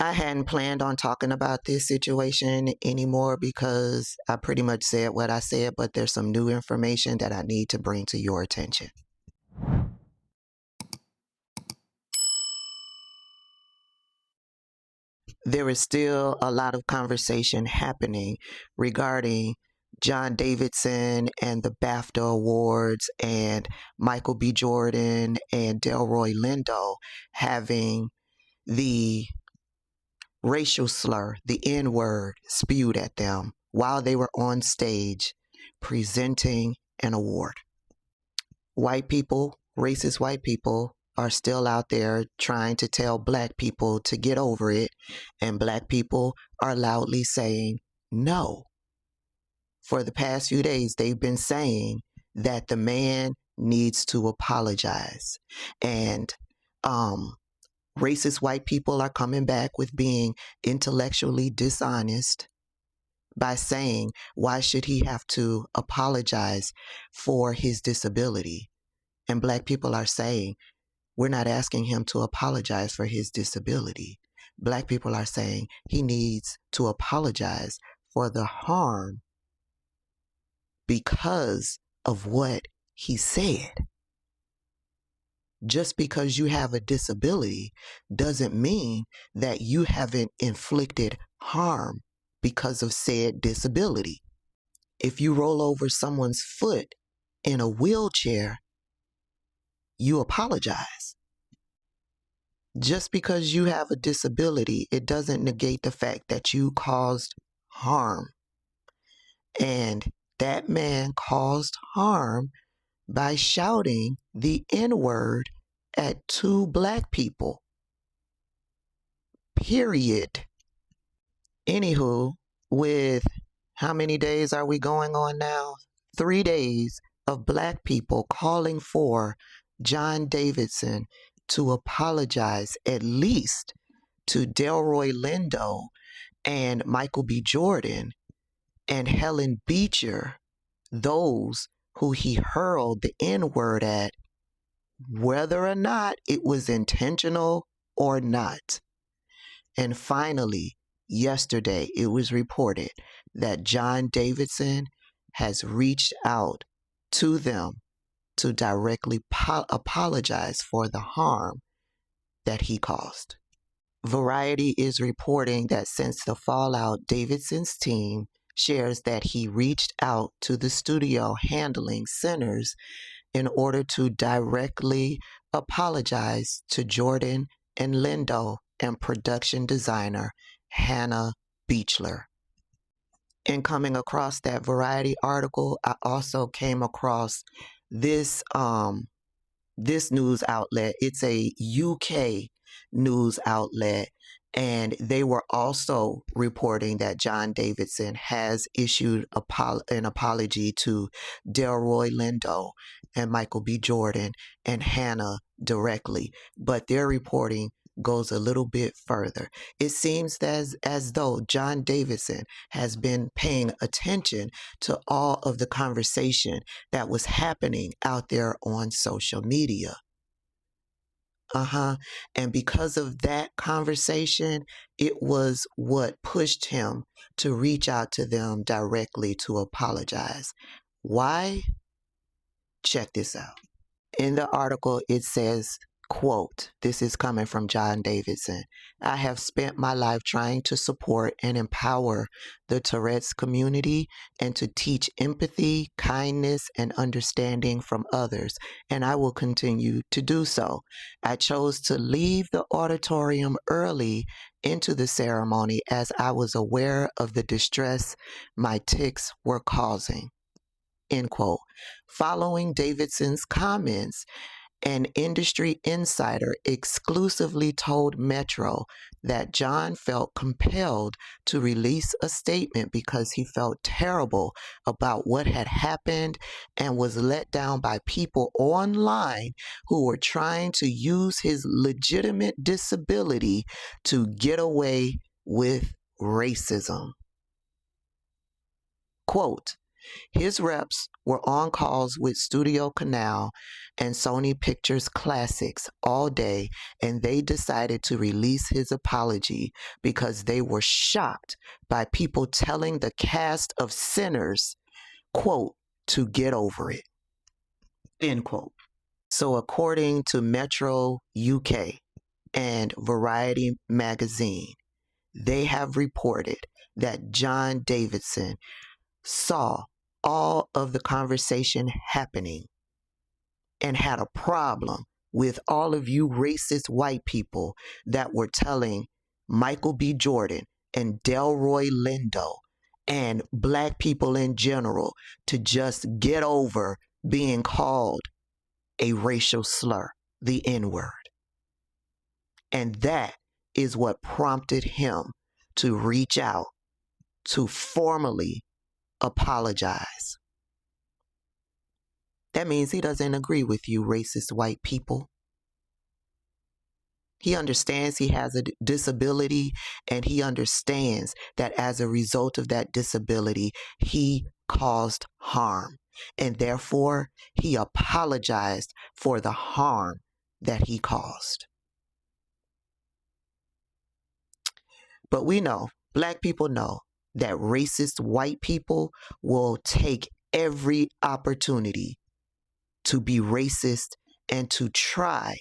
I hadn't planned on talking about this situation anymore because I pretty much said what I said, but there's some new information that I need to bring to your attention. There is still a lot of conversation happening regarding John Davidson and the BAFTA awards and Michael B. Jordan and Delroy Lindo having the racial slur, the N-word, spewed at them while they were on stage presenting an award. White people, racist white people, are still out there trying to tell black people to get over it, and black people are loudly saying no. For the past few days, they've been saying that the man needs to apologize. And racist white people are coming back with being intellectually dishonest by saying, why should he have to apologize for his disability? And black people are saying, we're not asking him to apologize for his disability. Black people are saying he needs to apologize for the harm because of what he said. Just because you have a disability doesn't mean that you haven't inflicted harm because of said disability. If you roll over someone's foot in a wheelchair, you apologize. Just because you have a disability, it doesn't negate the fact that you caused harm. And that man caused harm by shouting the N-word at two black people. Period. Anywho, with how many days are we going on now? 3 days of black people calling for John Davidson to apologize at least to Delroy Lindo and Michael B. Jordan and Helen Beecher, those who he hurled the N-word at, whether or not it was intentional or not. And finally, yesterday, it was reported that John Davidson has reached out to them to directly apologize for the harm that he caused. Variety is reporting that since the fallout, Davidson's team shares that he reached out to the studio handling Sinners in order to directly apologize to Jordan and Lindo and production designer Hannah Beachler. In coming across that Variety article, I also came across this news outlet. It's a UK news outlet, and they were also reporting that John Davidson has issued an apology to Delroy Lindo and Michael B. Jordan and Hannah directly, but their reporting goes a little bit further. It seems as though John Davidson has been paying attention to all of the conversation that was happening out there on social media. And because of that conversation, it was what pushed him to reach out to them directly to apologize. Why? Check this out. In the article, it says, quote, this is coming from John Davidson, "I have spent my life trying to support and empower the Tourette's community and to teach empathy, kindness, and understanding from others, and I will continue to do so. I chose to leave the auditorium early into the ceremony as I was aware of the distress my tics were causing." End quote. Following Davidson's comments, an industry insider exclusively told Metro that John felt compelled to release a statement because he felt terrible about what had happened and was let down by people online who were trying to use his legitimate disability to get away with racism. Quote, His reps were on calls with Studio Canal and Sony Pictures Classics all day, and they decided to release his apology because they were shocked by people telling the cast of sinners, quote, to get over it, end quote. So according to Metro UK and Variety magazine, they have reported that John Davidson saw all of the conversation happening and had a problem with all of you racist white people that were telling Michael B. Jordan and Delroy Lindo and black people in general to just get over being called a racial slur, the N-word. And that is what prompted him to reach out to formally apologize. That means he doesn't agree with you, racist white people. He understands he has a disability, and he understands that as a result of that disability, he caused harm. And therefore, he apologized for the harm that he caused. But we know, black people know, that racist white people will take every opportunity to be racist and to try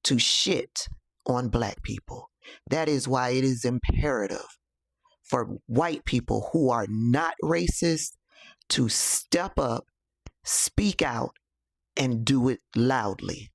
to shit on black people. That is why it is imperative for white people who are not racist to step up, speak out, and do it loudly.